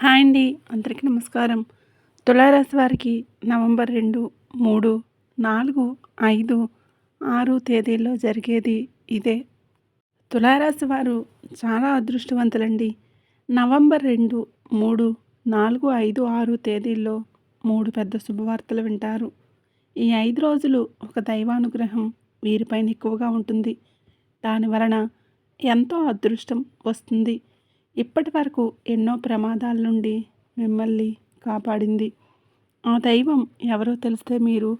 Hi అండి. అందరికీ నమస్కారం. తులారాశి వారికి నవంబర్ 2, 3, 4, 5, 6 తేదీల్లో జరిగేది ఇదే. తులారాశి వారు చాలా అదృష్టవంతులండి. నవంబర్ 2, 3, 4, 5, 6 తేదీల్లో 3 పెద్ద శుభవార్తలు వింటారు. ఈ 5 రోజులు ఒక దైవానుగ్రహం వీరిపైన ఎక్కువగా ఉంటుంది. దాని వలన ఎంతో అదృష్టం వస్తుంది. ఇప్పటి వరకు ఎన్నో ప్రమాదాల నుండి మిమ్మల్ని కాపాడింది ఆ దైవం ఎవరో తెలిస్తే మీరు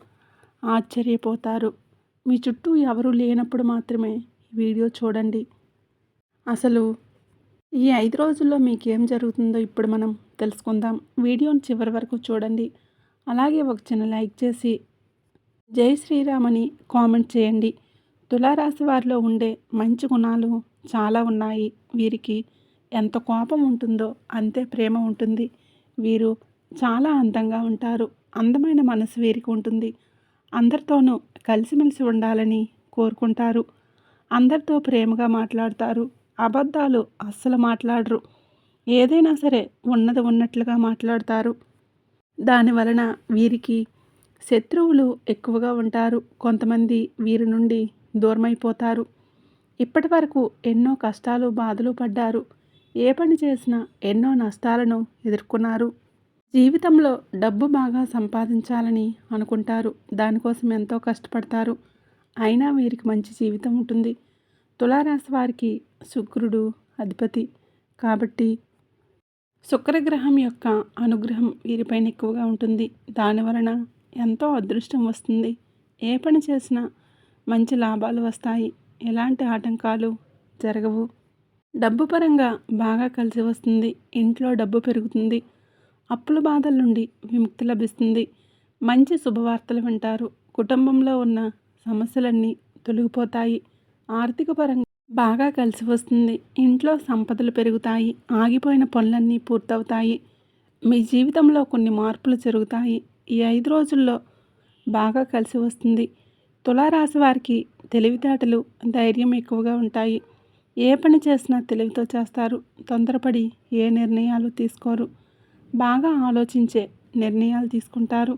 ఆశ్చర్యపోతారు. మీ చుట్టూ ఎవరు లేనప్పుడు మాత్రమే వీడియో చూడండి. అసలు ఈ 5 రోజుల్లో మీకేం జరుగుతుందో ఇప్పుడు మనం తెలుసుకుందాం. వీడియోని చివరి వరకు చూడండి. అలాగే ఒక చిన్న లైక్ చేసి జై శ్రీరామ్ అని కామెంట్ చేయండి. తులారాశి వారిలో ఉండే మంచి గుణాలు చాలా ఉన్నాయి. వీరికి ఎంత కోపం ఉంటుందో అంతే ప్రేమ ఉంటుంది. వీరు చాలా అందంగా ఉంటారు. అందమైన మనసు వీరికి ఉంటుంది. అందరితోనూ కలిసిమెలిసి ఉండాలని కోరుకుంటారు. అందరితో ప్రేమగా మాట్లాడతారు. అబద్ధాలు అస్సలు మాట్లాడరు. ఏదైనా సరే ఉన్నది ఉన్నట్లుగా మాట్లాడతారు. దాని వలన వీరికి శత్రువులు ఎక్కువగా ఉంటారు. కొంతమంది వీరి నుండి దూరమైపోతారు. ఇప్పటి వరకు ఎన్నో కష్టాలు బాధలు పడ్డారు. ఏ పని చేసినా ఎన్నో నష్టాలను ఎదుర్కొన్నారు. జీవితంలో డబ్బు బాగా సంపాదించాలని అనుకుంటారు. దానికోసం ఎంతో కష్టపడతారు. అయినా వీరికి మంచి జీవితం ఉంటుంది. తులారాశి వారికి శుక్రుడు అధిపతి కాబట్టి శుక్రగ్రహం యొక్క అనుగ్రహం వీరిపైన ఎక్కువగా ఉంటుంది. దానివలన ఎంతో అదృష్టం వస్తుంది. ఏ పని చేసినా మంచి లాభాలు వస్తాయి. ఎలాంటి ఆటంకాలు జరగవు. డబ్బు పరంగా బాగా కలిసి వస్తుంది. ఇంట్లో డబ్బు పెరుగుతుంది. అప్పుల బాధల నుండి విముక్తి లభిస్తుంది. మంచి శుభవార్తలు వింటారు. కుటుంబంలో ఉన్న సమస్యలన్నీ తొలగిపోతాయి. ఆర్థిక పరంగా బాగా కలిసి వస్తుంది. ఇంట్లో సంపదలు పెరుగుతాయి. ఆగిపోయిన పనులన్నీ పూర్తవుతాయి. మీ జీవితంలో కొన్ని మార్పులు జరుగుతాయి. ఈ 5 రోజుల్లో బాగా కలిసి వస్తుంది. తులారాశి వారికి తెలివితేటలు ధైర్యం ఎక్కువగా ఉంటాయి. ఏ పని చేసినా తెలివితో చేస్తారు. తొందరపడి ఏ నిర్ణయాలు తీసుకోరు. బాగా ఆలోచించే నిర్ణయాలు తీసుకుంటారు.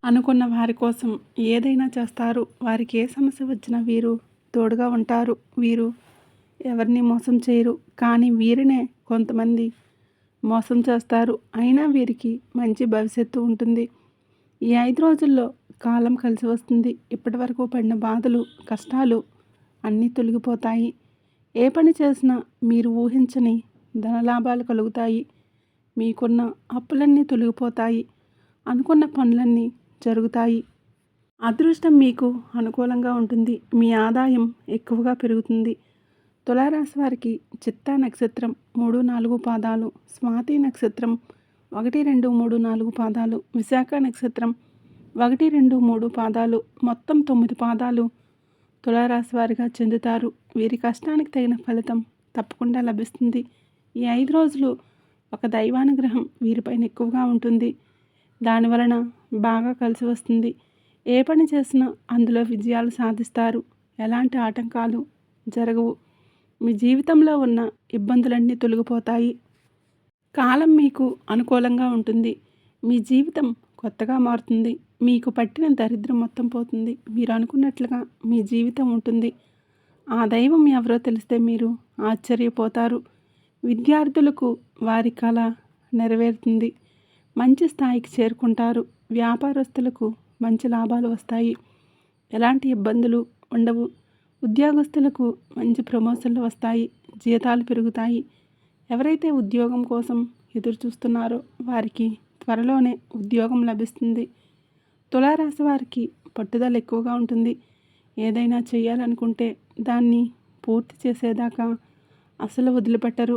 అనుకున్న వారి కోసం ఏదైనా చేస్తారు. వారికి ఏ సమస్య వచ్చినా వీరు తోడుగా ఉంటారు. వీరు ఎవరిని మోసం చేయరు. కానీ వీరినే కొంతమంది మోసం చేస్తారు. అయినా వీరికి మంచి భవిష్యత్తు ఉంటుంది. ఈ 5 రోజుల్లో కాలం కలిసి వస్తుంది. ఇప్పటి వరకు పడిన బాధలు కష్టాలు అన్నీ తొలగిపోతాయి. ఏ పని చేసినా మీరు ఊహించని ధనలాభాలు కలుగుతాయి. మీకున్న అప్పులన్నీ తొలగిపోతాయి. అనుకున్న పనులన్నీ జరుగుతాయి. అదృష్టం మీకు అనుకూలంగా ఉంటుంది. మీ ఆదాయం ఎక్కువగా పెరుగుతుంది. తులారాశి వారికి చిత్తా నక్షత్రం 3, 4 పాదాలు, స్వాతి నక్షత్రం 1, 2, 3, 4 పాదాలు, విశాఖ నక్షత్రం 1, 2, 3 పాదాలు, మొత్తం 9 పాదాలు తులారాశి వారిగా చెందుతారు. వీరి కష్టానికి తగిన ఫలితం తప్పకుండా లభిస్తుంది. ఈ 5 రోజులు ఒక దైవానుగ్రహం వీరిపైన ఎక్కువగా ఉంటుంది. దానివలన బాగా కలిసి వస్తుంది. ఏ పని చేసినా అందులో విజయాలు సాధిస్తారు. ఎలాంటి ఆటంకాలు జరగవు. మీ జీవితంలో ఉన్న ఇబ్బందులన్నీ తొలగిపోతాయి. కాలం మీకు అనుకూలంగా ఉంటుంది. మీ జీవితం కొత్తగా మారుతుంది. మీకు పట్టిన దరిద్రం మొత్తం పోతుంది. మీరు అనుకున్నట్లుగా మీ జీవితం ఉంటుంది. ఆ దైవం ఎవరో తెలిస్తే మీరు ఆశ్చర్యపోతారు. విద్యార్థులకు వారి కళ నెరవేరుతుంది. మంచి స్థాయికి చేరుకుంటారు. వ్యాపారస్తులకు మంచి లాభాలు వస్తాయి. ఎలాంటి ఇబ్బందులు ఉండవు. ఉద్యోగస్తులకు మంచి ప్రమోషన్లు వస్తాయి. జీతాలు పెరుగుతాయి. ఎవరైతే ఉద్యోగం కోసం ఎదురు చూస్తున్నారో వారికి త్వరలోనే ఉద్యోగం లభిస్తుంది. తులారాశి వారికి పట్టుదల ఎక్కువగా ఉంటుంది. ఏదైనా చేయాలనుకుంటే దాన్ని పూర్తి చేసేదాకా అసలు వదిలిపెట్టరు.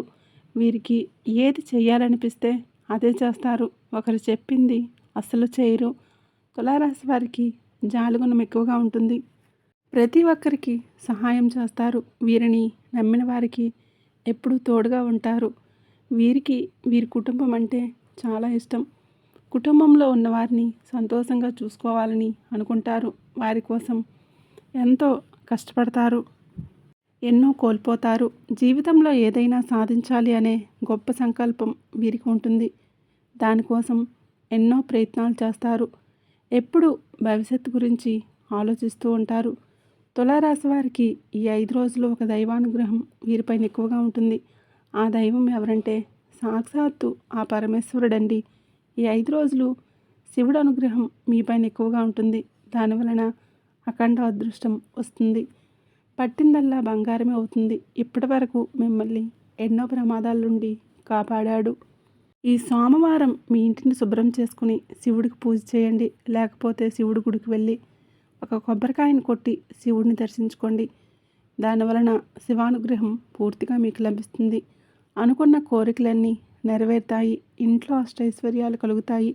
వీరికి ఏది చేయాలనిపిస్తే అదే చేస్తారు. ఒకరు చెప్పింది అస్సలు చేయరు. తులారాశి వారికి జాలిగుణం ఎక్కువగా ఉంటుంది. ప్రతి ఒక్కరికి సహాయం చేస్తారు. వీరిని నమ్మిన వారికి ఎప్పుడూ తోడుగా ఉంటారు. వీరికి వీరి కుటుంబం అంటే చాలా ఇష్టం. కుటుంబంలో ఉన్నవారిని సంతోషంగా చూసుకోవాలని అనుకుంటారు. వారి కోసం ఎంతో కష్టపడతారు. ఎన్నో కోల్పోతారు. జీవితంలో ఏదైనా సాధించాలి అనే గొప్ప సంకల్పం వీరికి ఉంటుంది. దానికోసం ఎన్నో ప్రయత్నాలు చేస్తారు. ఎప్పుడు భవిష్యత్తు గురించి ఆలోచిస్తూ ఉంటారు. తులారాశి వారికి ఈ 5 రోజులు ఒక దైవానుగ్రహం వీరిపైన ఎక్కువగా ఉంటుంది. ఆ దైవం ఎవరంటే సాక్షాత్తు ఆ పరమేశ్వరుడండి. ఈ 5 రోజులు శివుడు అనుగ్రహం మీపైన ఎక్కువగా ఉంటుంది. దానివలన అఖండ అదృష్టం వస్తుంది. పట్టిందల్లా బంగారమే అవుతుంది. ఇప్పటి వరకు మిమ్మల్ని ఎన్నో ప్రమాదాల నుండి కాపాడాడు. ఈ సోమవారం మీ ఇంటిని శుభ్రం చేసుకుని శివుడికి పూజ చేయండి. లేకపోతే శివుడి గుడికి వెళ్ళి ఒక కొబ్బరికాయను కొట్టి శివుడిని దర్శించుకోండి. దానివలన శివానుగ్రహం పూర్తిగా మీకు లభిస్తుంది. అనుకున్న కోరికలన్నీ నెరవేరుతాయి. ఇంట్లో అష్టైశ్వర్యాలు కలుగుతాయి.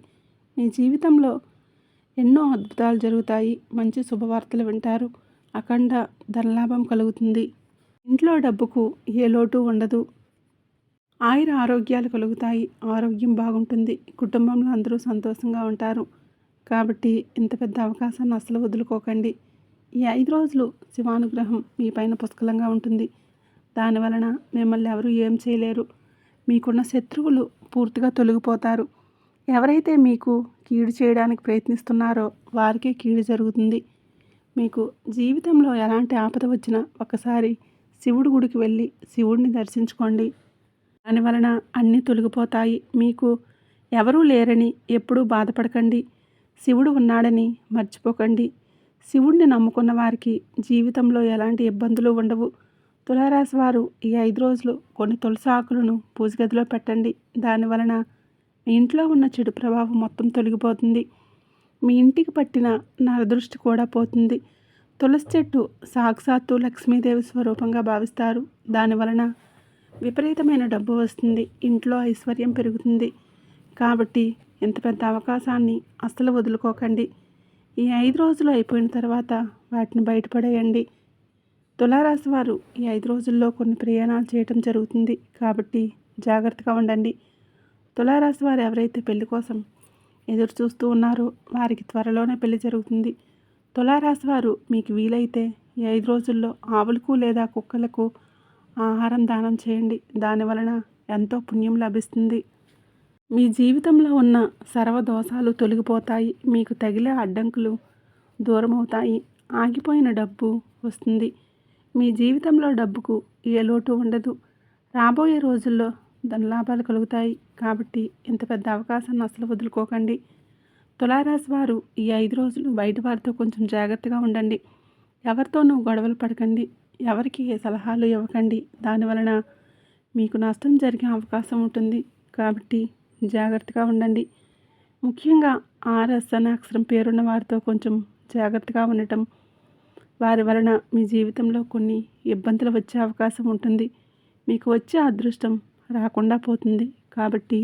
మీ జీవితంలో ఎన్నో అద్భుతాలు జరుగుతాయి. మంచి శుభవార్తలు వింటారు. అఖండ ధనలాభం కలుగుతుంది. ఇంట్లో డబ్బుకు ఏ లోటు ఉండదు. ఆయుర ఆరోగ్యాలు కలుగుతాయి. ఆరోగ్యం బాగుంటుంది. కుటుంబంలో అందరూ సంతోషంగా ఉంటారు. కాబట్టి ఇంత పెద్ద అవకాశాన్ని అస్సలు వదులుకోకండి. ఈ 5 రోజులు శివానుగ్రహం మీ పైన పుష్కలంగా ఉంటుంది. దానివలన మిమ్మల్ని ఎవరు ఏం చేయలేరు. మీకున్న శత్రువులు పూర్తిగా తొలగిపోతారు. ఎవరైతే మీకు కీడు చేయడానికి ప్రయత్నిస్తున్నారో వారికే కీడు జరుగుతుంది. మీకు జీవితంలో ఎలాంటి ఆపద వచ్చినా ఒకసారి శివుడి గుడికి వెళ్ళి శివుడిని దర్శించుకోండి. దానివలన అన్నీ తొలగిపోతాయి. మీకు ఎవరూ లేరని ఎప్పుడూ బాధపడకండి. శివుడు ఉన్నాడని మర్చిపోకండి. శివుడిని నమ్ముకున్న వారికి జీవితంలో ఎలాంటి ఇబ్బందులు ఉండవు. తులారాశి వారు ఈ 5 రోజులు కొన్ని తులసి ఆకులను పూజ గదిలో పెట్టండి. దానివలన మీ ఇంట్లో ఉన్న చెడు ప్రభావం మొత్తం తొలగిపోతుంది. మీ ఇంటికి పట్టిన నరదృష్టి కూడా పోతుంది. తులసి చెట్టు సాక్షాత్తు లక్ష్మీదేవి స్వరూపంగా భావిస్తారు. దానివలన విపరీతమైన డబ్బు వస్తుంది. ఇంట్లో ఐశ్వర్యం పెరుగుతుంది. కాబట్టి ఇంత పెద్ద అవకాశాన్ని అస్సలు వదులుకోకండి. ఈ 5 రోజులు అయిపోయిన తర్వాత వాటిని బయటపడేయండి. తులారాశి వారు ఈ 5 రోజుల్లో కొన్ని ప్రయాణాలు చేయటం జరుగుతుంది. కాబట్టి జాగ్రత్తగా ఉండండి. తులారాశి వారు ఎవరైతే పెళ్లి కోసం ఎదురు చూస్తూ ఉన్నారో వారికి త్వరలోనే పెళ్లి జరుగుతుంది. తులారాశి వారు మీకు వీలైతే ఈ 5 రోజుల్లో ఆవులకు లేదా కుక్కలకు ఆహారం దానం చేయండి. దానివలన ఎంతో పుణ్యం లభిస్తుంది. మీ జీవితంలో ఉన్న సర్వదోషాలు తొలగిపోతాయి. మీకు తగిలే అడ్డంకులు దూరమవుతాయి. ఆగిపోయిన డబ్బు వస్తుంది. మీ జీవితంలో డబ్బుకు ఏ లోటు ఉండదు. రాబోయే రోజుల్లో ధనలాభాలు కలుగుతాయి. కాబట్టి ఇంత పెద్ద అవకాశాన్ని అసలు వదులుకోకండి. తులారాశి వారు ఈ 5 రోజులు బయట వారితో కొంచెం జాగ్రత్తగా ఉండండి. ఎవరితోనూ గొడవలు పడకండి. ఎవరికి ఏ సలహాలు ఇవ్వకండి. దానివలన మీకు నష్టం జరిగే అవకాశం ఉంటుంది. కాబట్టి జాగ్రత్తగా ఉండండి. ముఖ్యంగా ఆర్ఎస్ అనే అక్షరం పేరున్న వారితో కొంచెం జాగ్రత్తగా ఉండటం వారి వలన మీ జీవితంలో కొన్ని ఇబ్బందులు వచ్చే అవకాశం ఉంటుంది. మీకు వచ్చే అదృష్టం రాకుండా పోతుంది. కాబట్టి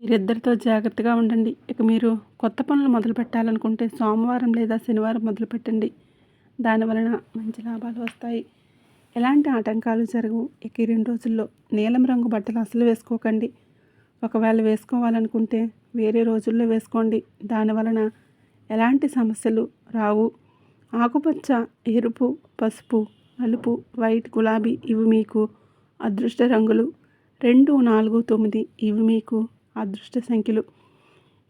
మీరిద్దరితో జాగ్రత్తగా ఉండండి. ఇక మీరు కొత్త పనులు మొదలు పెట్టాలనుకుంటే సోమవారం లేదా శనివారం మొదలుపెట్టండి. దానివలన మంచి లాభాలు వస్తాయి. ఎలాంటి ఆటంకాలు జరగవు. ఇక ఈ 2 రోజుల్లో నీలం రంగు బట్టలు అసలు వేసుకోకండి. ఒకవేళ వేసుకోవాలనుకుంటే వేరే రోజుల్లో వేసుకోండి. దానివలన ఎలాంటి సమస్యలు రావు. ఆకుపచ్చ, ఎరుపు, పసుపు, నలుపు, వైట్, గులాబీ ఇవి మీకు అదృష్ట రంగులు. 2, 4, 9 ఇవి మీకు అదృష్ట సంఖ్యలు.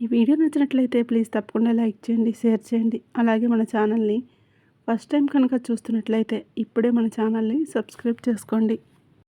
ఈ వీడియో నచ్చినట్లయితే ప్లీజ్ తప్పకుండా లైక్ చేయండి, షేర్ చేయండి. అలాగే మన ఛానల్ని ఫస్ట్ టైం కనుక చూస్తున్నట్లయితే ఇప్పుడే మన ఛానల్ని సబ్స్క్రైబ్ చేసుకోండి.